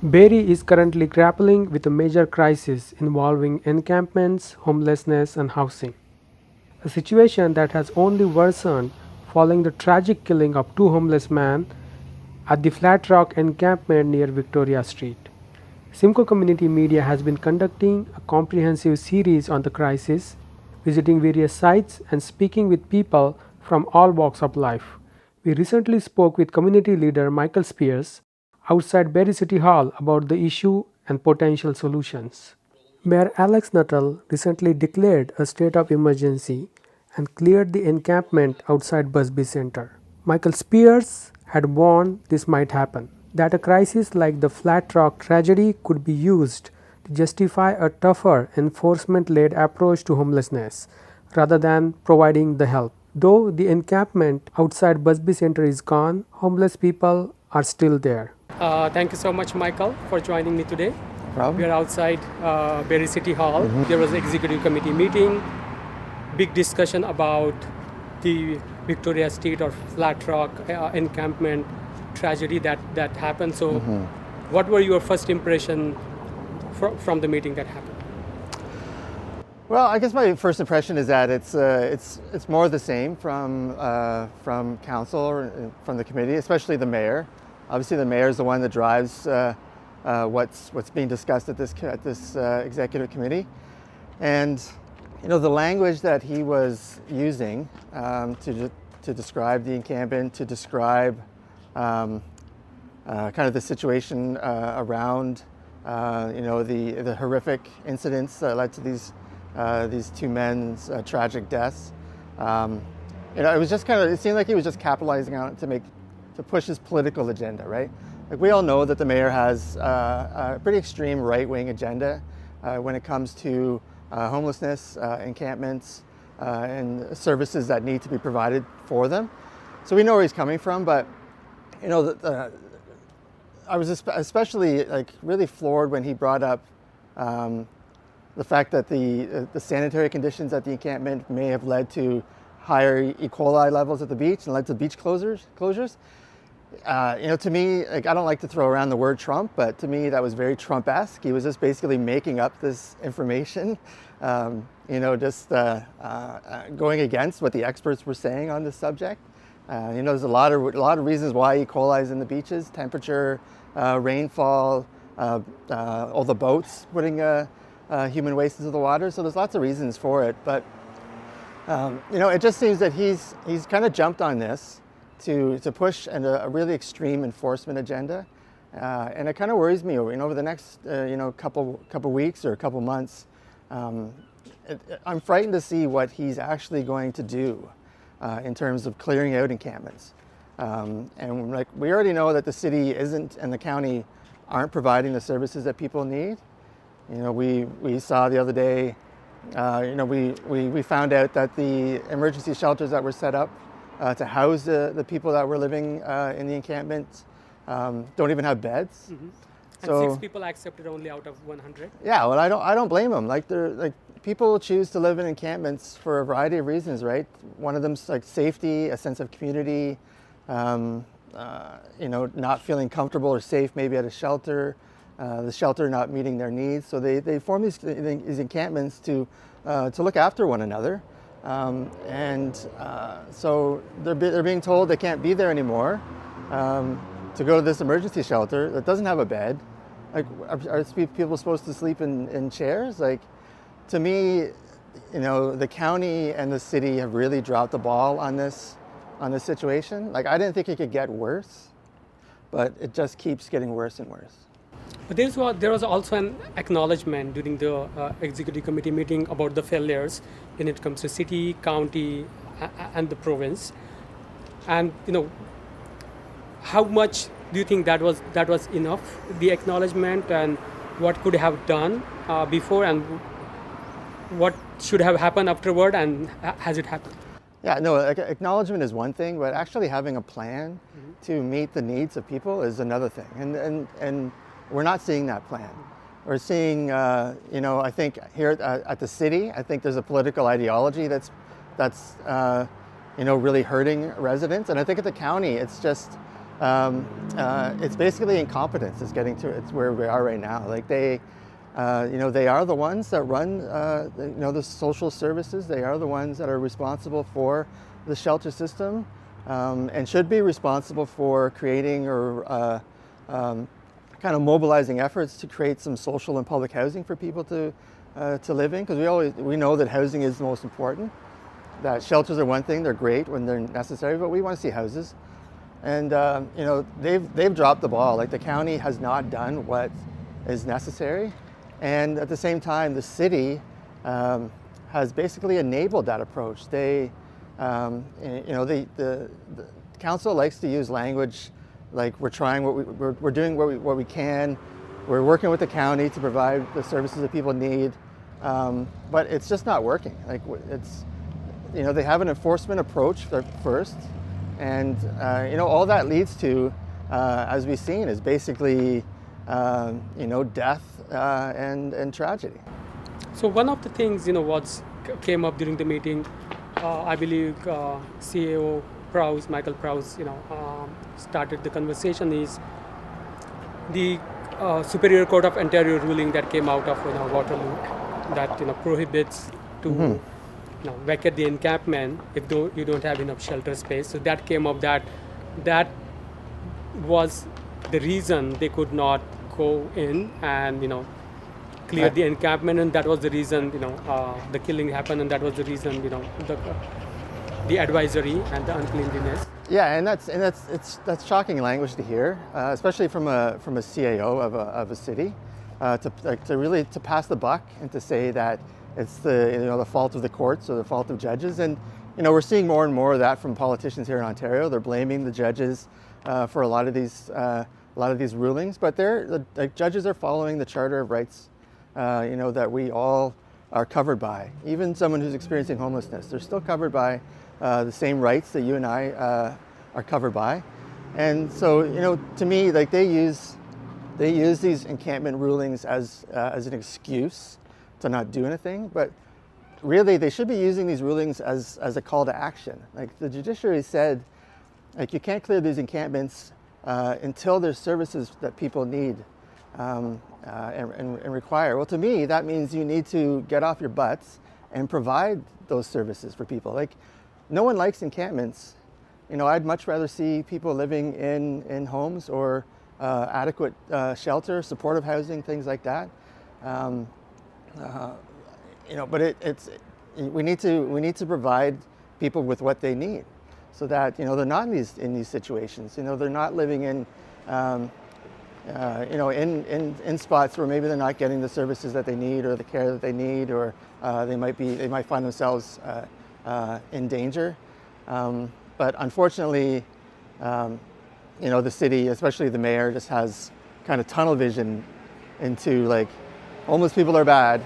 Barrie is currently grappling with a major crisis involving encampments, homelessness, and housing, a situation that has only worsened following the tragic killing of two homeless men at the Flat Rock encampment near Victoria Street. Simcoe Community Media has been conducting a comprehensive series on the crisis, visiting various sites and speaking with people from all walks of life. We recently spoke with community leader Michael Speers outside Barrie City Hall about the issue and potential solutions. Mayor Alex Nuttall recently declared a state of emergency and cleared the encampment outside Busby Center. Michael Speers had warned this might happen, that a crisis like the Flat Rock tragedy could be used to justify a tougher enforcement led approach to homelessness rather than providing the help. Though the encampment outside Busby Center is gone, homeless people are still there. Thank you so much, Michael, for joining me today. No We problem. are outside Barrie City Hall. There was an executive committee meeting, big discussion about the Victoria Street or Flat Rock encampment tragedy that happened. So, what were your first impression from the meeting that happened? Well, I guess my first impression is that it's more of the same from council or from the committee, especially the mayor. Obviously, the mayor is the one that drives what's being discussed at this executive committee, and the language that he was using to describe the encampment, to describe kind of the situation around the horrific incidents that led to these two men's tragic deaths. It was just it seemed like he was just capitalizing on it to push his political agenda, right? Like, we all know that the mayor has a pretty extreme right-wing agenda when it comes to homelessness, encampments, and services that need to be provided for them. So we know where he's coming from, but I was especially really floored when he brought up the fact that the sanitary conditions at the encampment may have led to higher E. coli levels at the beach and led to beach closures. To me, I don't like to throw around the word Trump, but to me that was very Trump-esque. He was just basically making up this information, just going against what the experts were saying on this subject. There's a lot of reasons why E. coli is in the beaches: temperature, rainfall, all the boats putting human waste into the water. So there's lots of reasons for it, but it just seems that he's kind of jumped on this to push a really extreme enforcement agenda, and it kind of worries me over the next couple weeks or a couple months. I'm frightened to see what he's actually going to do in terms of clearing out encampments. And we already know that the city isn't and the county aren't providing the services that people need. We saw the other day, we found out that the emergency shelters that were set up to house the people that were living in the encampment don't even have beds. And So 6 people accepted only out of 100. yeah, well, I don't blame them. People choose to live in encampments for a variety of reasons, right? One of them's safety, a sense of community, not feeling comfortable or safe maybe at a shelter, the shelter not meeting their needs. So they form these encampments to look after one another, so they're being told they can't be there anymore, to go to this emergency shelter that doesn't have a bed. Are people supposed to sleep in chairs? To me, the county and the city have really dropped the ball on this situation. I didn't think it could get worse, but it just keeps getting worse and worse. But there was also an acknowledgement during the executive committee meeting about the failures when it comes to city, county, and the province. And how much do you think that was enough? The acknowledgement, and what could have done before, and what should have happened afterward, and has it happened? Yeah, no, acknowledgement is one thing, but actually having a plan to meet the needs of people is another thing. And we're not seeing that plan. We're seeing, I think here at the city, I think there's a political ideology that's really hurting residents. And I think at the county, it's just it's basically incompetence is getting to it's where we are right now. Like they are the ones that run the social services. They are the ones that are responsible for the shelter system, and should be responsible for creating or kind of mobilizing efforts to create some social and public housing for people to live in, because we know that housing is the most important. That shelters are one thing; they're great when they're necessary, but we want to see houses. And they've dropped the ball. Like the county has not done what is necessary, and at the same time, the city has basically enabled that approach. The council likes to use language like we're trying we're doing what we can. We're working with the county to provide the services that people need, but it's just not working. Like they have an enforcement approach first, and all that leads to, as we've seen, is basically death and tragedy. So one of the things what came up during the meeting, I believe CAO Prowse, Michael Prowse, started the conversation, is the Superior Court of Ontario ruling that came out of Waterloo that prohibits to vacate the encampment if you don't have enough shelter space. So that came up that was the reason they could not go in and clear the encampment, and that was the reason the killing happened, and that was the reason the advisory and the uncleanliness. Yeah, and that's shocking language to hear, especially from a CAO of a city, to pass the buck and to say that it's the fault of the courts or the fault of judges. And we're seeing more and more of that from politicians here in Ontario. They're blaming the judges for a lot of these rulings, but the judges are following the Charter of Rights, that we all are covered by. Even someone who's experiencing homelessness, they're still covered by the same rights that you and I are covered by. And so, to me, like they use these encampment rulings as an excuse to not do anything, but really they should be using these rulings as a call to action. Like the judiciary said, like you can't clear these encampments until there's services that people need and require. Well, to me, that means you need to get off your butts and provide those services for people. Like no one likes encampments. I'd much rather see people living in homes or adequate shelter, supportive housing, things like that. But we need to provide people with what they need, so that they're not in these situations. They're not living in in spots where maybe they're not getting the services that they need or the care that they need, or they might find themselves in danger. But unfortunately, the city, especially the mayor, just has kind of tunnel vision into like homeless people are bad.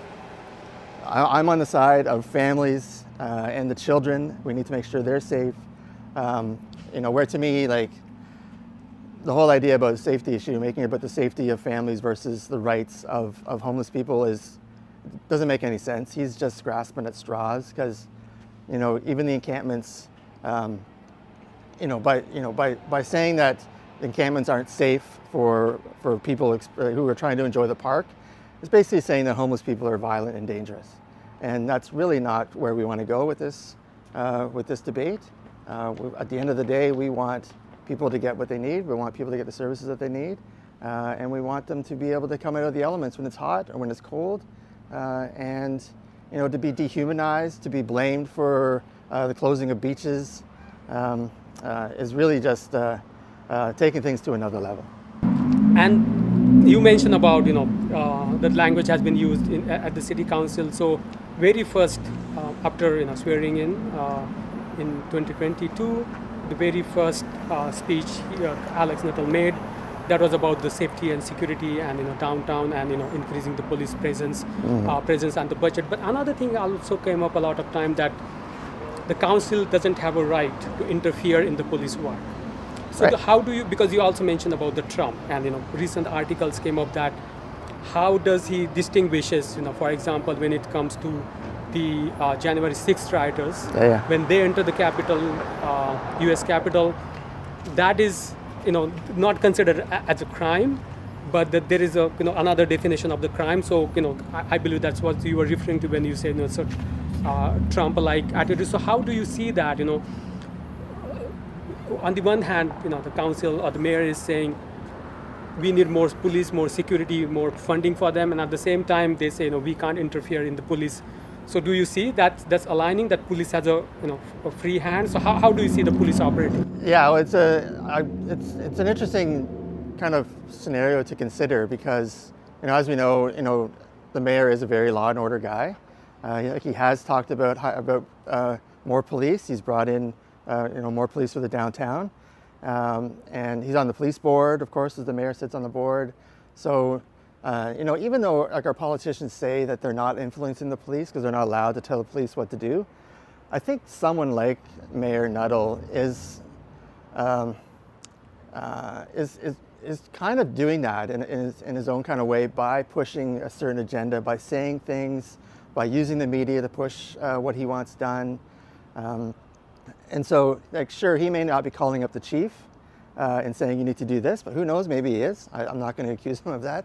I'm on the side of families and the children. We need to make sure they're safe. Where to me, like the whole idea about a safety issue, making it about the safety of families versus the rights of homeless people doesn't make any sense. He's just grasping at straws, because even the encampments, by saying that the encampments aren't safe for people who are trying to enjoy the park, it's basically saying that homeless people are violent and dangerous. And that's really not where we want to go with this debate. At the end of the day, we want people to get what they need. We want people to get the services that they need. And we want them to be able to come out of the elements when it's hot or when it's cold. And to be dehumanized, to be blamed for the closing of beaches is really just taking things to another level. And you mentioned about that language has been used at the city council. So very first, after swearing in 2022, the very first speech Alex Nuttall made, that was about the safety and security and downtown and increasing the police presence and the budget. But another thing also came up a lot of time, that the council doesn't have a right to interfere in the police work. So right. How do you, because you also mentioned about the Trump, and recent articles came up that how does he distinguishes, for example, when it comes to the January 6th rioters, when they enter the Capitol, U.S. Capitol, that is not considered as a crime, but that there is a another definition of the crime. So I believe that's what you were referring to when you say sort of Trump-like attitude. So how do you see that? On the one hand, the council or the mayor is saying we need more police, more security, more funding for them, and at the same time they say we can't interfere in the police. So do you see that that's aligning, that police has a a free hand? So how do you see the police operating? Yeah, well, it's an interesting kind of scenario to consider because as we know, the mayor is a very law and order guy. He has talked about more police. He's brought in more police for the downtown, and he's on the police board, of course, as the mayor sits on the board. So even though our politicians say that they're not influencing the police because they're not allowed to tell the police what to do, I think someone like Mayor Nuttall is kind of doing that in his own kind of way by pushing a certain agenda, by saying things, by using the media to push what he wants done. And so, sure, he may not be calling up the chief and saying you need to do this, but who knows, maybe he is. I'm not going to accuse him of that.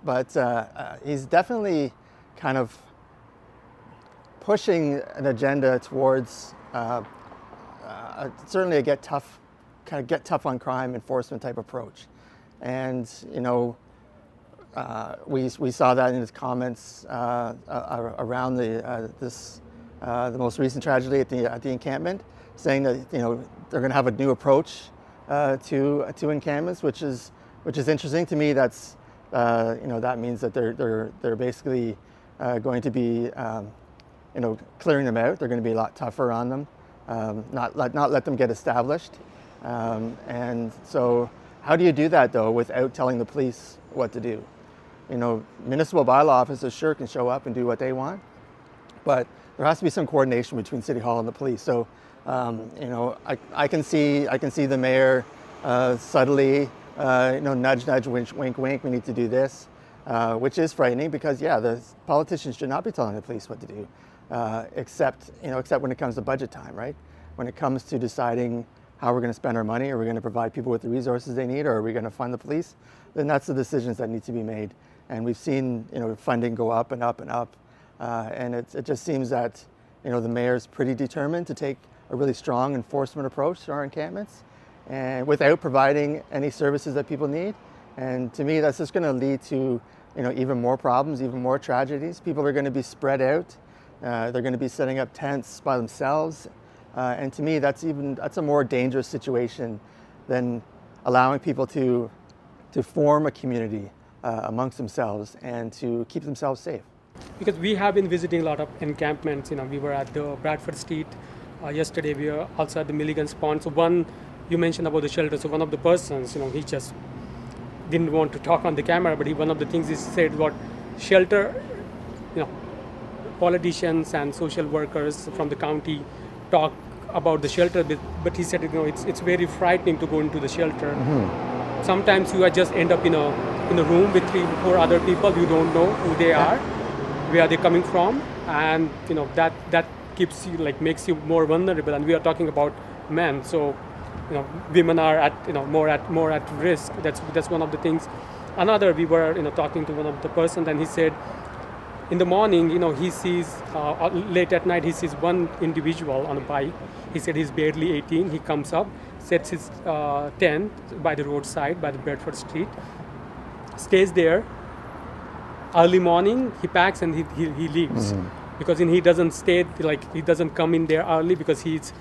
But he's definitely kind of pushing an agenda towards certainly a get tough on crime enforcement type approach. And we saw that in his comments around the most recent tragedy at the encampment, saying that they're going to have a new approach to encampments, which is interesting to me. That's that means that they're basically going to be clearing them out. They're going to be a lot tougher on them, not let them get established. And so, how do you do that though without telling the police what to do? Municipal bylaw officers sure can show up and do what they want, but there has to be some coordination between City Hall and the police. So, I can see the mayor subtly, nudge, nudge, wink, wink. We need to do this, which is frightening because the politicians should not be telling the police what to do, except when it comes to budget time, right? When it comes to deciding how we're going to spend our money, are we going to provide people with the resources they need, or are we going to fund the police? Then that's the decisions that need to be made. And we've seen funding go up and up and up, and it just seems that the mayor's pretty determined to take a really strong enforcement approach to our encampments, and without providing any services that people need. And to me, that's just going to lead to even more problems, even more tragedies. People are going to be spread out. They're going to be setting up tents by themselves. And to me, that's a more dangerous situation than allowing people to form a community amongst themselves and to keep themselves safe. Because we have been visiting a lot of encampments. We were at the Bradford Street yesterday. We were also at the Milligan's Pond. So one, you mentioned about the shelter. So one of the persons, he just didn't want to talk on the camera, but one of the things he said what shelter, politicians and social workers from the county talk about the shelter, but he said it's very frightening to go into the shelter. Mm-hmm. Sometimes you just end up in a room with 3-4 other people. You don't know who they are, where they're coming from, and that keeps you makes you more vulnerable. And we are talking about men, so women are at more at risk. That's one of the things. Another, we were talking to one of the person, and he said in the morning he sees late at night he sees one individual on a bike. He said he's barely 18. He comes up, sets his tent by the roadside by the Bradford Street, stays there. Early morning he packs and he leaves. Mm-hmm. Because he doesn't stay, he doesn't come in there early because he's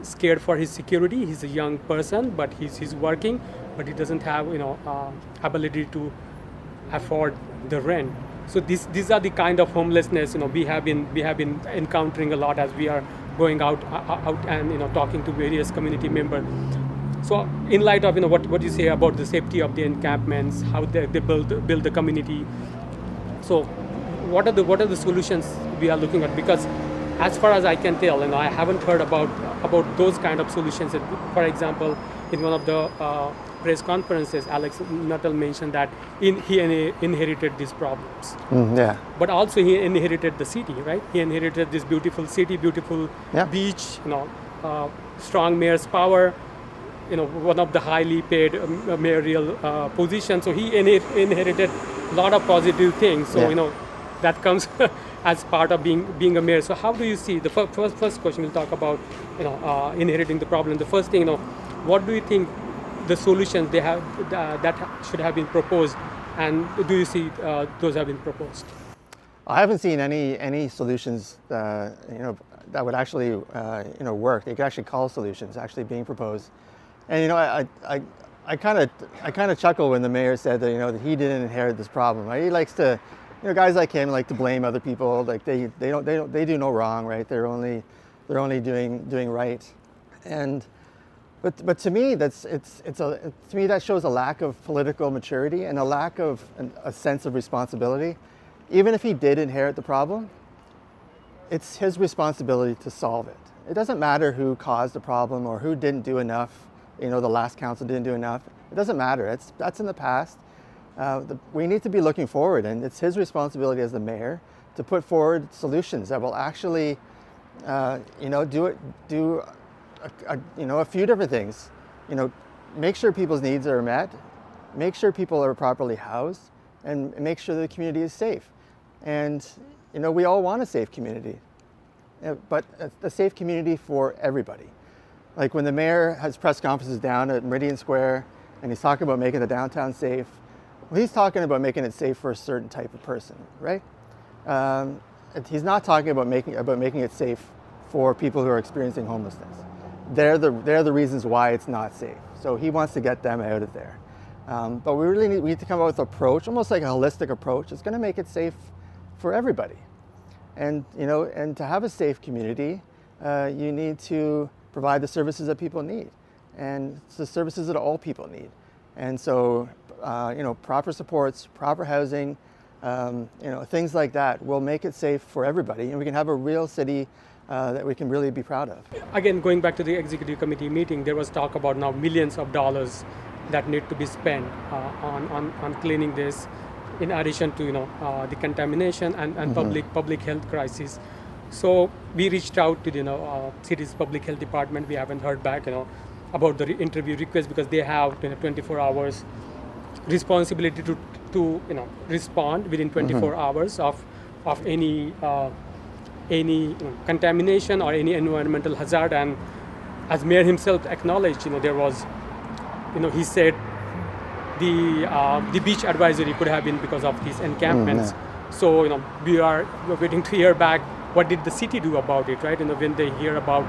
scared for his security. He's a young person, but he's working, but he doesn't have ability to afford the rent. So these are the kind of homelessness we have been encountering a lot as we are going out and talking to various community members. So in light of what you say about the safety of the encampments, how they build the community. So what are the solutions we are looking at? Because as far as I can tell, I haven't heard about those kind of solutions. For example, in one of the press conferences, Alex Nuttall mentioned that he inherited these problems. Yeah. But also he inherited the city, right? He inherited this beautiful city, beautiful beach, strong mayor's power. one of the highly paid mayoral positions. So he inherited a lot of positive things. So that comes as part of being a mayor. So how do you see the first question? We'll talk about inheriting the problem. The first thing, what do you think the solutions they have that should have been proposed, and do you see those have been proposed? I haven't seen any solutions that would actually work. They could actually call solutions actually being proposed. And I kind of chuckle when the mayor said that that he didn't inherit this problem. Right? He likes to, guys like him like to blame other people. Like they do no wrong, right? They're only doing right. And but to me to me that shows a lack of political maturity and a lack of a sense of responsibility. Even if he did inherit the problem, it's his responsibility to solve it. It doesn't matter who caused the problem or who didn't do enough. The last council didn't do enough. It doesn't matter. That's in the past. We need to be looking forward, and it's his responsibility as the mayor to put forward solutions that will actually, do a few different things. Make sure people's needs are met, make sure people are properly housed, and make sure the community is safe. And we all want a safe community, but a safe community for everybody. Like when the mayor has press conferences down at Meridian Square and he's talking about making the downtown safe, well, he's talking about making it safe for a certain type of person, right? He's not talking about making it safe for people who are experiencing homelessness. They're the reasons why it's not safe. So he wants to get them out of there. But we need to come up with an approach, almost like a holistic approach. That's going to make it safe for everybody. And and to have a safe community, you need to provide the services that people need, and it's the services that all people need. And so, proper supports, proper housing, things like that will make it safe for everybody, and we can have a real city that we can really be proud of. Again, going back to the executive committee meeting, there was talk about now millions of dollars that need to be spent on cleaning this, in addition to the contamination and public health crisis. So we reached out to the city's public health department. We haven't heard back about the interview request, because they have 24 hours responsibility to respond within 24 hours of any contamination or any environmental hazard. And as mayor himself acknowledged, there was, he said the beach advisory could have been because of these encampments. So we're waiting to hear back what did the city do about it, right? When they hear about,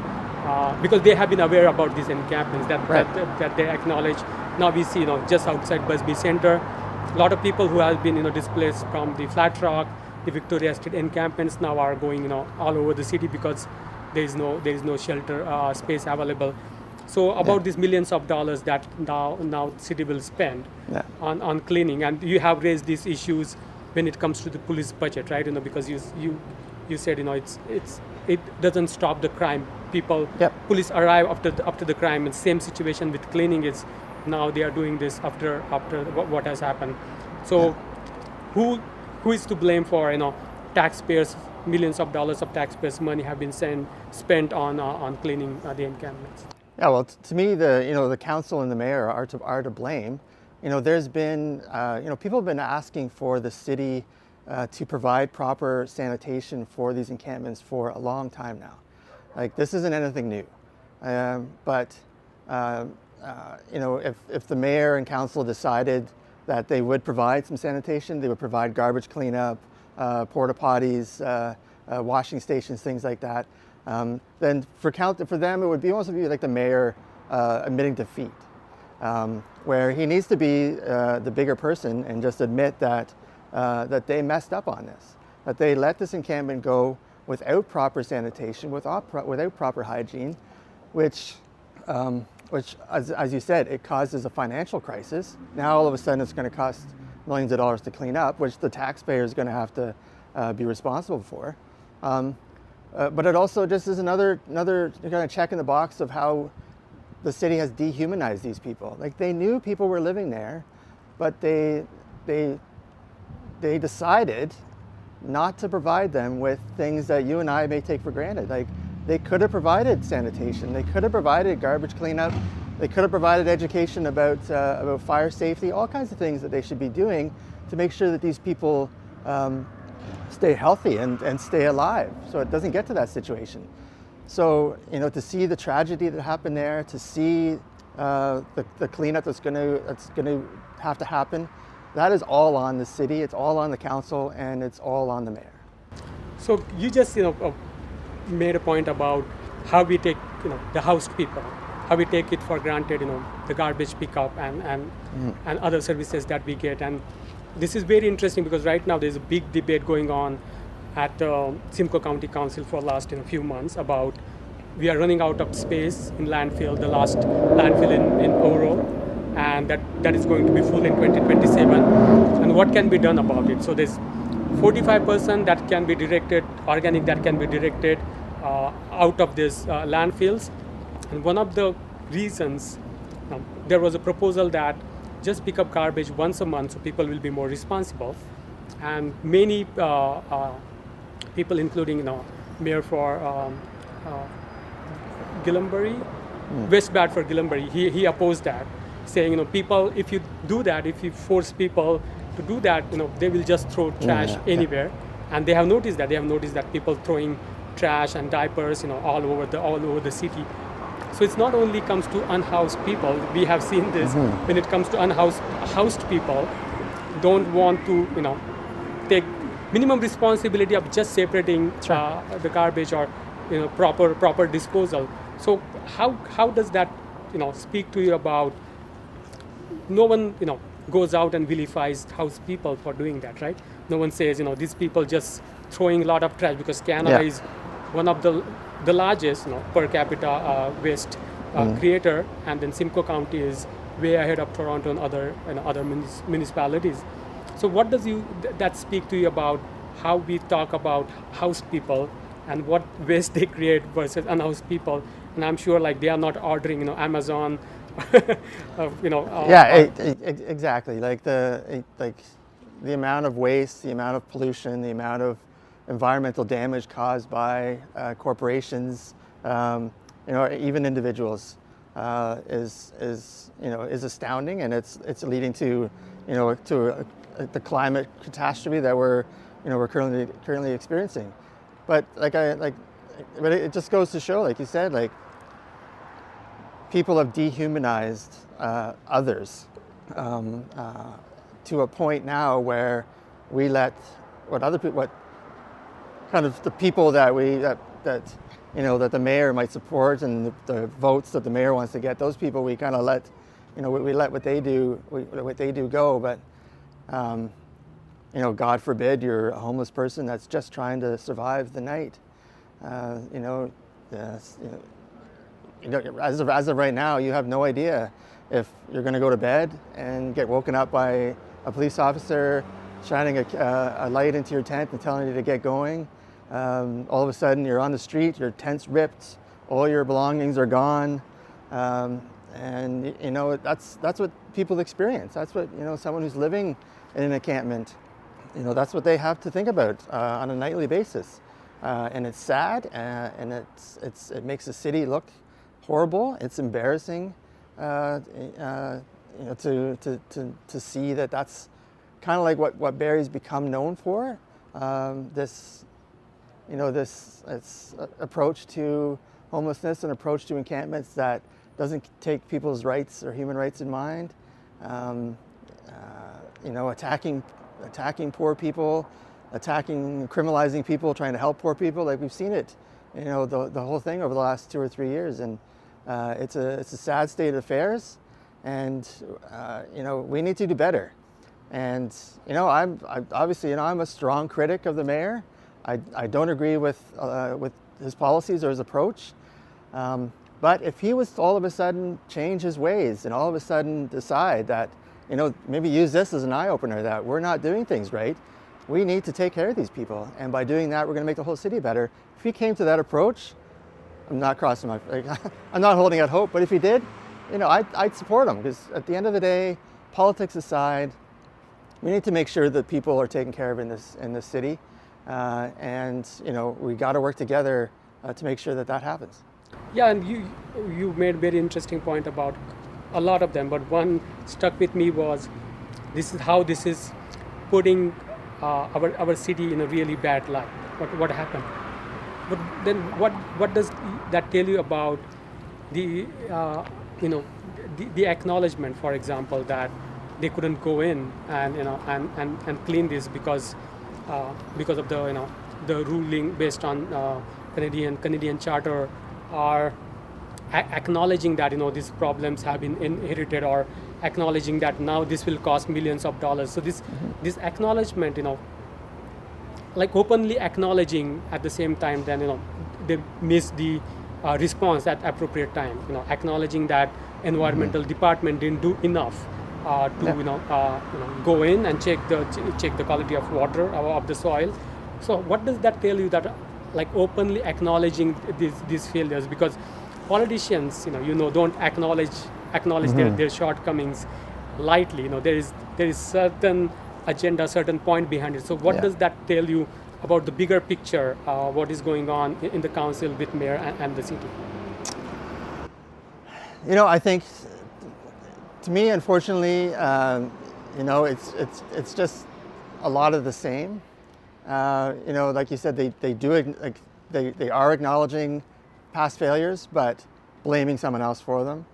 because they have been aware about these encampments that they acknowledge. Now we see just outside Busby Center, a lot of people who have been displaced from the Flat Rock, the Victoria Street encampments now are going all over the city because there is no shelter space available. So about these millions of dollars that now city will spend on cleaning, and you have raised these issues when it comes to the police budget, right? Because you said it doesn't stop the crime. Police arrive after the crime, and same situation with cleaning is now they are doing this after what has happened. So who is to blame for taxpayers? Millions of dollars of taxpayers' money have been spent on cleaning the encampments. Yeah, well, to me, the council and the mayor are to blame. There's been people have been asking for the city to provide proper sanitation for these encampments for a long time now. Like, this isn't anything new. But if the mayor and council decided that they would provide some sanitation, they would provide garbage cleanup, porta potties, washing stations, things like that. Then for them, it would almost be like the mayor admitting defeat, where he needs to be the bigger person and just admit that they messed up on this, that they let this encampment go without proper sanitation, without proper hygiene, which as you said, it causes a financial crisis. Now all of a sudden it's going to cost millions of dollars to clean up, which the taxpayer is going to have to be responsible for. But it also just is another kind of check in the box of how the city has dehumanized these people. Like, they knew people were living there, but they decided not to provide them with things that you and I may take for granted. Like, they could have provided sanitation, they could have provided garbage cleanup, They could have provided education about fire safety, all kinds of things that they should be doing to make sure that these people stay healthy and stay alive, so it doesn't get to that situation. So, to see the tragedy that happened there, to see the cleanup that's going to have to happen, that is all on the city, it's all on the council, and it's all on the mayor. So you just made a point about how we take the housed people, how we take it for granted, the garbage pickup and other services that we get. And this is very interesting because right now there's a big debate going on at Simcoe County Council for the last few months about we are running out of space in landfill, the last landfill in Oro, and that is going to be full in 2027. And what can be done about it? So there's 45% that can be directed, organic that can be directed out of these landfills. And one of the reasons, there was a proposal that just pick up garbage once a month so people will be more responsible. And many people, including Mayor for Gillenbury, West Bradford Gillenbury, he opposed that, saying people, if you do that, if you force people to do that, they will just throw trash anywhere. And they have noticed that people throwing trash and diapers all over the city. So it's not only comes to unhoused people. We have seen this when it comes to housed people don't want to take minimum responsibility of just separating the garbage or proper disposal. So how does that speak to you about no one goes out and vilifies housed people for doing that, right? No one says these people just throwing a lot of trash, because Canada is one of the largest per capita waste creator, and then Simcoe County is way ahead of Toronto and other municipalities. So what does that speak to you about how we talk about housed people and what waste they create versus unhoused people? And I'm sure they are not ordering Amazon. Exactly. Like the amount of waste, the amount of pollution, the amount of environmental damage caused by corporations, even individuals, is astounding, and it's leading to the climate catastrophe that we're currently experiencing. But but it just goes to show, like you said, people have dehumanized others to a point now where we let what kind of the people that the mayor might support and the votes that the mayor wants to get, those people we kind of let we let what they do go. But God forbid you're a homeless person that's just trying to survive the night. As of right now, you have no idea if you're going to go to bed and get woken up by a police officer shining a light into your tent and telling you to get going. All of a sudden, you're on the street, your tent's ripped, all your belongings are gone, and that's what people experience. That's what someone who's living in an encampment, that's what they have to think about on a nightly basis, and it's sad, and it makes the city look horrible. It's embarrassing, to see that's kind of like what Barrie's become known for. This approach to homelessness, an approach to encampments that doesn't take people's rights or human rights in mind. Attacking poor people, criminalizing people, trying to help poor people. Like we've seen it, the whole thing over the last 2 or 3 years, and it's a sad state of affairs, and we need to do better. And I'm a strong critic of the mayor. I don't agree with his policies or his approach. But if he was to all of a sudden change his ways and all of a sudden decide that, maybe use this as an eye-opener, that we're not doing things right, we need to take care of these people. And by doing that, we're going to make the whole city better. If he came to that approach, I'm not holding out hope, but if he did, I'd support him, because at the end of the day, politics aside, we need to make sure that people are taken care of in this city. And we got to work together to make sure that happens. Yeah, and you made very interesting point about a lot of them, but one stuck with me was this is how this is putting our city in a really bad light. What happened? But then what does that tell you about the you know the acknowledgement, for example, that they couldn't go in and and clean this because of the the ruling based on Canadian charter, or acknowledging that these problems have been inherited, or acknowledging that now this will cost millions of dollars. So this acknowledgement, like openly acknowledging at the same time, then they miss the response at appropriate time. Acknowledging that environmental department didn't do enough to go in and check the quality of water of the soil. So what does that tell you, that like openly acknowledging these failures? Because politicians don't acknowledge their shortcomings lightly. There is certain agenda, certain point behind it. So what Yeah. does that tell you about the bigger picture, what is going on in the council with mayor and the city? I think, to me, unfortunately, it's just a lot of the same. Like you said, they are acknowledging past failures, but blaming someone else for them.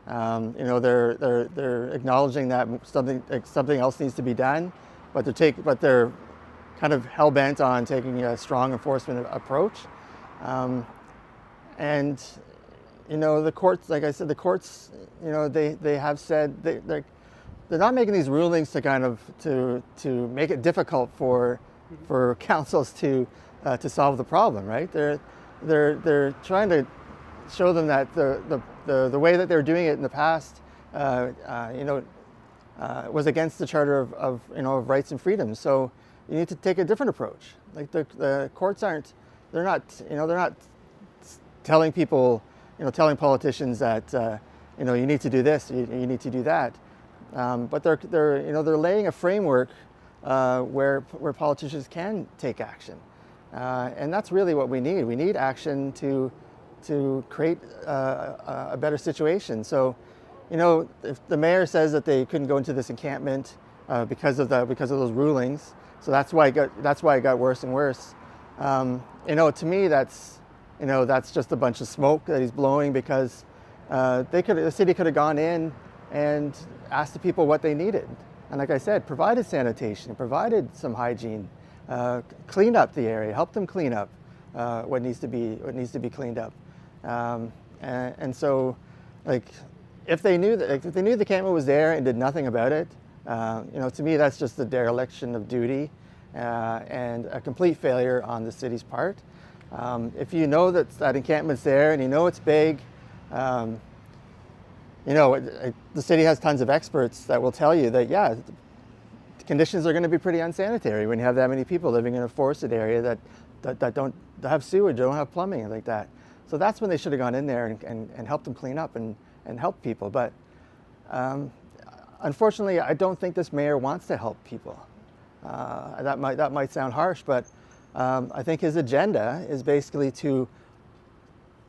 They're acknowledging that something else needs to be done, but they're kind of hell bent on taking a strong enforcement approach. And the courts, like I said, they have said they're not making these rulings to kind of to make it difficult for councils to solve the problem, right? They're trying to show them that the way that they were doing it in the past, was against the Charter of Rights and Freedoms. So you need to take a different approach. Like the courts they're not telling people, telling politicians that you need to do this, you need to do that, but they're laying a framework where politicians can take action, and that's really what we need. We need action to create a better situation. So, if the mayor says that they couldn't go into this encampment because of those rulings, so that's why it got worse and worse. To me, that's just a bunch of smoke that he's blowing, because the city could have gone in and asked the people what they needed, and like I said, provided sanitation, provided some hygiene, cleaned up the area, helped them clean up what needs to be cleaned up. And so, like, if they knew the encampment was there and did nothing about it, to me that's just a dereliction of duty and a complete failure on the city's part. If you know that encampment's there and you know it's big, the city has tons of experts that will tell you that, yeah, the conditions are going to be pretty unsanitary when you have that many people living in a forested area that don't have sewage, don't have plumbing like that. So that's when they should have gone in there and helped them clean up and help people. But unfortunately, I don't think this mayor wants to help people. That might sound harsh, but I think his agenda is basically to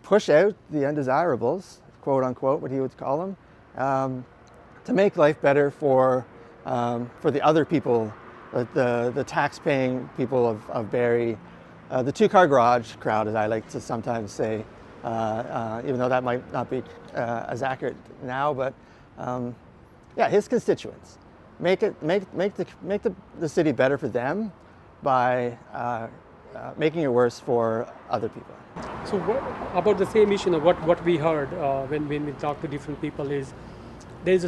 push out the undesirables, quote unquote, what he would call them, to make life better for the other people, the tax-paying people of Barrie, the two-car garage crowd, as I like to sometimes say, even though that might not be as accurate now, but yeah, his constituents. Make the city better for them by making it worse for other people. So about the same issue, what we heard when we talk to different people is there is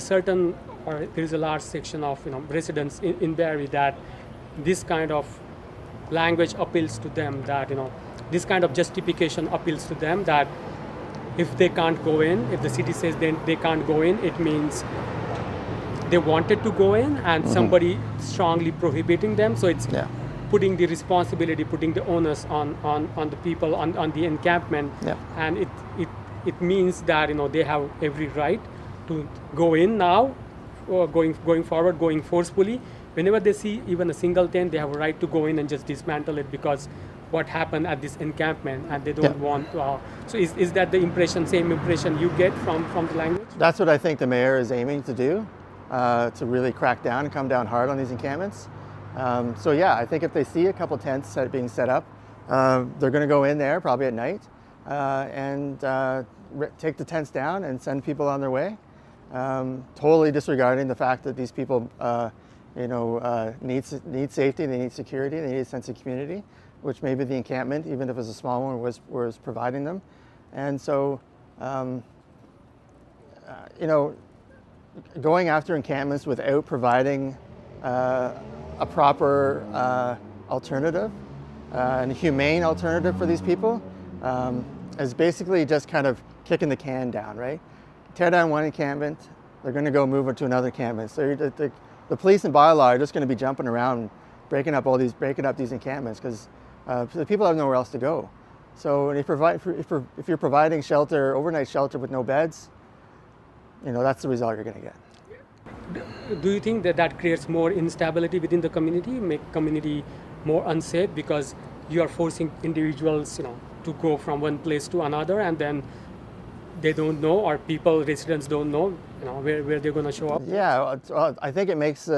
a large section of residents in Barrie that this kind of language appeals to them, that this kind of justification appeals to them, that if they can't go in, if the city says they can't go in, it means they wanted to go in and somebody strongly prohibiting them. So it's putting the responsibility, putting the onus on the people on the encampment, and it means that they have every right to go in now, or going forward, going forcefully, whenever they see even a single tent, they have a right to go in and just dismantle it because what happened at this encampment, and they don't want to. So is that the impression, same impression you get from the language? That's what I think the mayor is aiming to do, to really crack down and come down hard on these encampments. So yeah, I think if they see a couple tents being set up, they're going to go in there probably at night and take the tents down and send people on their way, totally disregarding the fact that these people need safety, they need security, they need a sense of community, which maybe the encampment, even if it was a small one, was providing them. And so, going after encampments without providing a proper alternative, and a humane alternative for these people, is basically just kind of kicking the can down, right? Tear down one encampment, they're going to go move it to another encampment. So the police and bylaw are just going to be jumping around, breaking up these encampments because the people have nowhere else to go. So if you're providing shelter, overnight shelter with no beds, that's the result you're going to get. Do you think that creates more instability within the community, make community more unsafe because you are forcing individuals, to go from one place to another, and then they don't know, or residents don't know, where they're going to show up? Yeah, I think it makes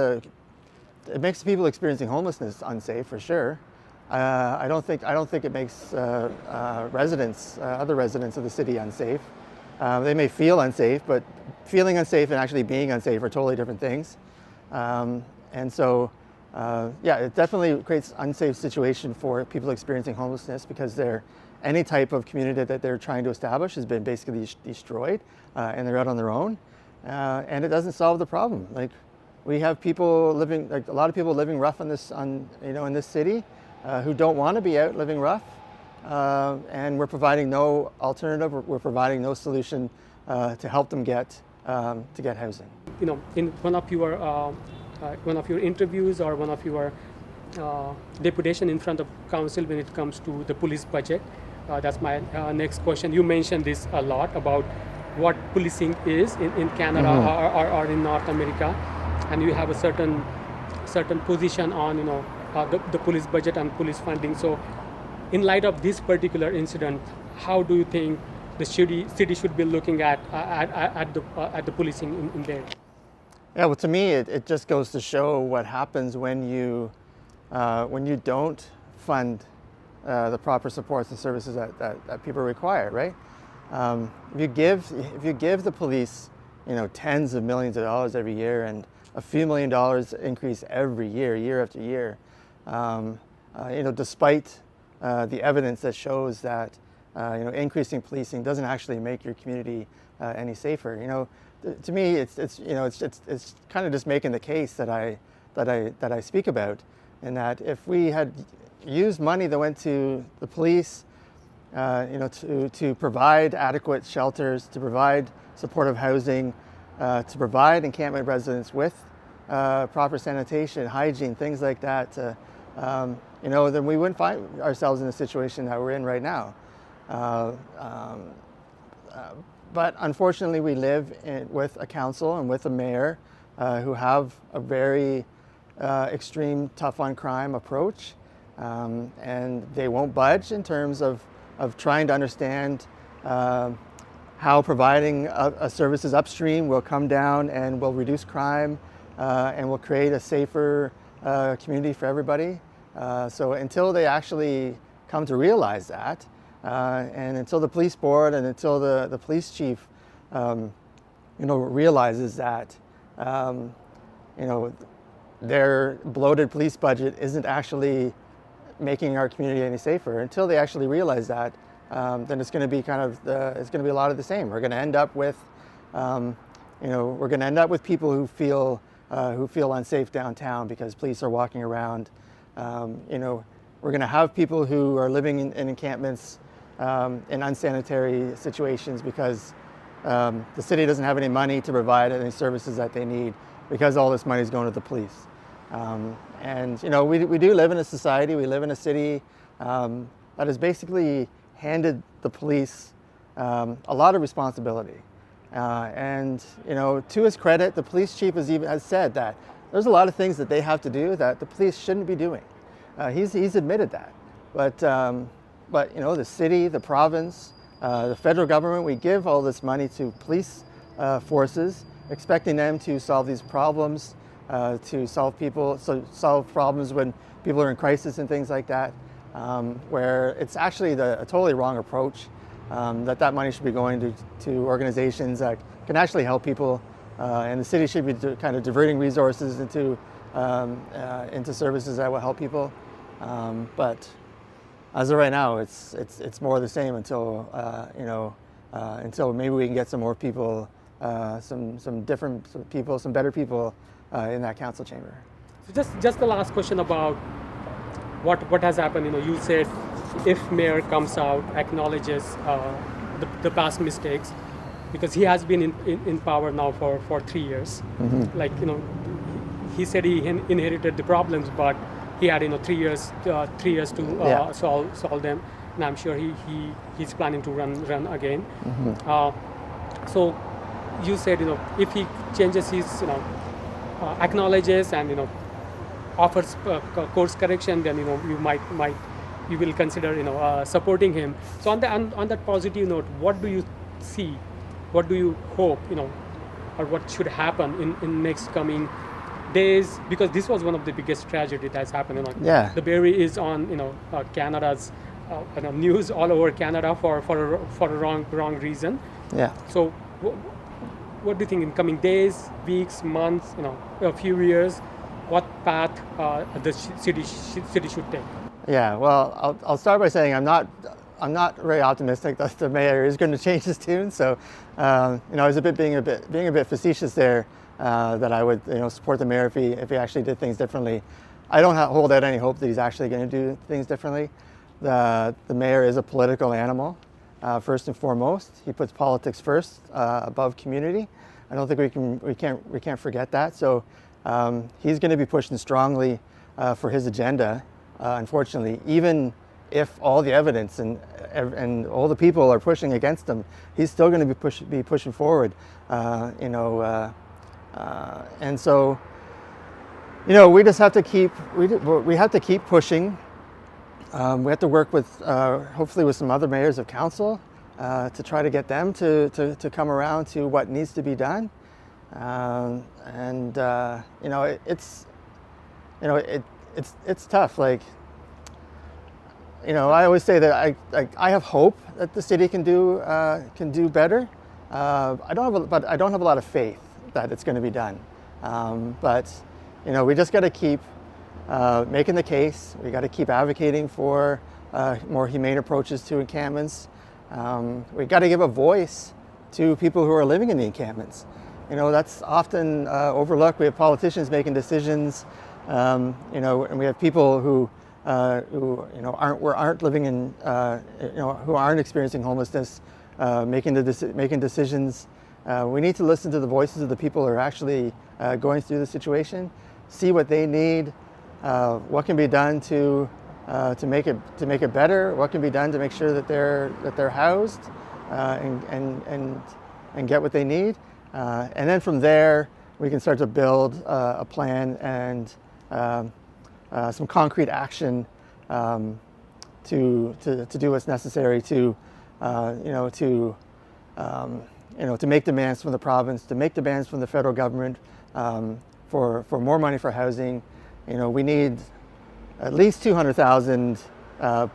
people experiencing homelessness unsafe for sure. I don't think it makes other residents of the city unsafe. They may feel unsafe, but feeling unsafe and actually being unsafe are totally different things. And so, it definitely creates an unsafe situation for people experiencing homelessness because any type of community that they're trying to establish has been basically destroyed, and they're out on their own. And it doesn't solve the problem. Like, we have people living, a lot of people living rough in this city, who don't want to be out living rough, and we're providing no alternative. We're providing no solution to help them get housing. In one of your interviews or one of your deputation in front of council when it comes to the police budget, that's my next question. You mentioned this a lot about what policing is in Canada or in North America, and you have a certain position on the police budget and police funding. So in light of this particular incident, how do you think the city should be looking at the policing in there? Yeah, well, to me, it just goes to show what happens when you don't fund the proper supports and services that people require, right? If you give the police, tens of millions of dollars every year and a few $1 million increase every year after year, despite the evidence that shows that increasing policing doesn't actually make your community any safer. To me, it's kind of just making the case that I speak about, in that if we had used money that went to the police, to provide adequate shelters, to provide supportive housing, to provide encampment residents with proper sanitation, hygiene, things like that, then we wouldn't find ourselves in the situation that we're in right now. But unfortunately, we live with a council and with a mayor who have a very extreme tough on crime approach, and they won't budge in terms of trying to understand how providing services upstream will come down and will reduce crime and will create a safer community for everybody. So until they actually come to realize that, and until the police board and until the police chief, realizes that, their bloated police budget isn't actually making our community any safer. Until they actually realize that, then it's going to be it's going to be a lot of the same. We're going to end up with, people who feel unsafe downtown because police are walking around. We're going to have people who are living in encampments in unsanitary situations because the city doesn't have any money to provide any services that they need because all this money is going to the police. We do live in a society, we live in a city that has basically handed the police a lot of responsibility. To his credit, the police chief has said that there's a lot of things that they have to do that the police shouldn't be doing. He's admitted that, but the city, the province, the federal government, we give all this money to police forces, expecting them to solve these problems, to solve problems when people are in crisis and things like that, where it's actually a totally wrong approach. That money should be going to organizations that can actually help people, and the city should be kind of diverting resources into services that will help people. But as of right now, it's more of the same until until maybe we can get some more people, some different people, some better people in that council chamber. So just the last question about what has happened. You said if mayor comes out, acknowledges the past mistakes, because he has been in power now for 3 years. Mm-hmm. Like he said he inherited the problems, but he had 3 years to solve them, and I'm sure he's planning to run again. Mm-hmm. So you said if he changes his acknowledges and offers course correction, then you will consider supporting him. So on that positive note, what do you see? What do you hope or what should happen in next coming days? Because this was one of the biggest tragedy that's happened. Yeah. The Barrie is on Canada's news all over Canada for a wrong reason. Yeah. So what do you think in coming days, weeks, months, a few years, what path the city should take? Yeah. Well, I'll start by saying I'm not very optimistic that the mayor is going to change his tune. So, I was being a bit facetious there. That I would support the mayor if he actually did things differently. I don't hold out any hope that he's actually going to do things differently. The mayor is a political animal, first and foremost. He puts politics first above community. I don't think we can't forget that. So he's going to be pushing strongly for his agenda. Unfortunately, even if all the evidence and all the people are pushing against him, he's still going to be pushing forward. And so, we just have to keep pushing. We have to work with, hopefully with some other mayors of council to try to get them to come around to what needs to be done. It's tough. I always say that I have hope that the city can do better. I don't have a lot of faith that it's going to be done. But we just got to keep making the case. We got to keep advocating for more humane approaches to encampments. We got to give a voice to people who are living in the encampments. That's often overlooked. We have politicians making decisions, and we have people who aren't living in, who aren't experiencing homelessness, making decisions. We need to listen to the voices of the people who are actually going through the situation, see what they need, what can be done to make it better, what can be done to make sure that they're housed and get what they need, and then from there we can start to build a plan and some concrete action to do what's necessary to make demands from the province, to make demands from the federal government for more money for housing. We need at least 200,000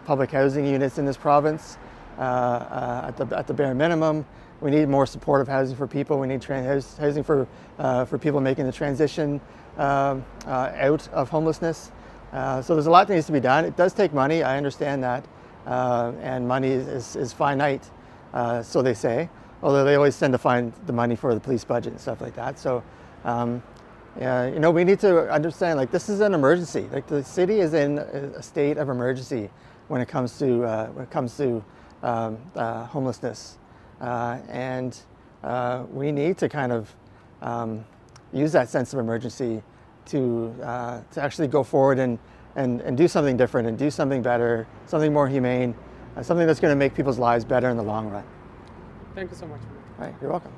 public housing units in this province at the bare minimum. We need more supportive housing for people. We need housing for people making the transition out of homelessness. So there's a lot that needs to be done. It does take money, I understand that, and money is finite, so they say. Although they always tend to find the money for the police budget and stuff like that. So, we need to understand, this is an emergency. The city is in a state of emergency when it comes to homelessness, and we need to kind of use that sense of emergency to actually go forward and do something different and do something better, something more humane, something that's going to make people's lives better in the long run. Thank you so much. All right, you're welcome.